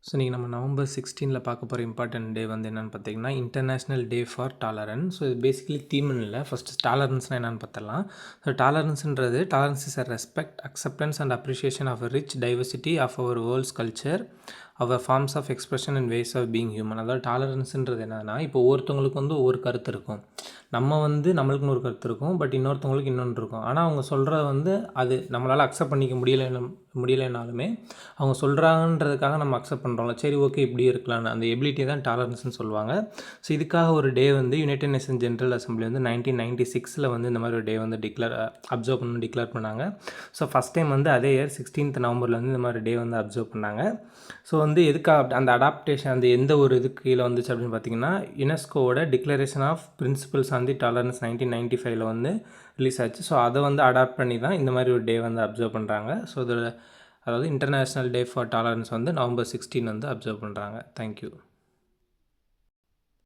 So இன்றைக்கி நம்ம November 16 பார்க்க போகிற இம்பார்ட்டன்ட் டே வந்து என்னென்னு பார்த்தீங்கன்னா international day for tolerance. So இது பேசிக்கலி தீம்னு இல்லை, ஃபஸ்ட்டு டாலரன்ஸ்னால் என்னென்னு பார்த்துடலாம். So tolerance is a respect, acceptance and appreciation of a rich diversity of our world's culture, our forms of expression and ways of being human. அதாவது டாலரன்ஸுன்றது என்னன்னா, இப்போ ஒவ்வொருத்தவங்களுக்கு வந்து ஒவ்வொரு கருத்து இருக்கும். நம்ம வந்து நம்மளுக்குன்னு ஒரு கருத்து இருக்கும், பட் இன்னொருத்தவங்களுக்கு இன்னொன்று இருக்கும். ஆனால் அவங்க சொல்கிறத வந்து அது நம்மளால் அக்செப்ட் பண்ணிக்க முடியலைனாலுமே அவங்க சொல்கிறாங்கன்றதுக்காக நம்ம அக்செப்ட் பண்ணுறோம்ல, சரி ஓகே இப்படி இருக்கலாம்னு, அந்த எபிலிட்டி தான் டாலரன்ஸ்னு சொல்லுவாங்க. ஸோ இதுக்காக ஒரு டே வந்து யுனைடெட் நேஷன் ஜென்ரல் அசம்பிளி வந்து 1996 வந்து இந்த மாதிரி ஒரு டே வந்து அப்சர்வ் டிக்ளேர் பண்ணாங்க. ஸோ ஃபஸ்ட் டைம் வந்து அதே இயர் 16 நவம்பரில் வந்து இந்த மாதிரி டே வந்து அப்சர்வ் பண்ணாங்க. ஸோ வந்து எதுக்காக அந்த அடாப்டேஷன் அந்த எந்த ஒரு இதுக்கு கீழே வந்துச்சு அப்படின்னு பார்த்தீங்கன்னா, யுனெஸ்கோவோட declaration of principles on the tolerance 1995 வந்து ரிலீஸ் ஆச்சு. ஸோ அதை வந்து அடாப்ட் பண்ணி தான் இந்த மாதிரி ஒரு டே வந்து அப்சர்வ் பண்ணுறாங்க. ஸோ இதில் அதாவது இன்டர்நேஷ்னல் டே ஃபார் டாலரன்ஸ் வந்து நவம்பர் 16 வந்து அப்சர்வ் பண்ணுறாங்க. தேங்க்யூ.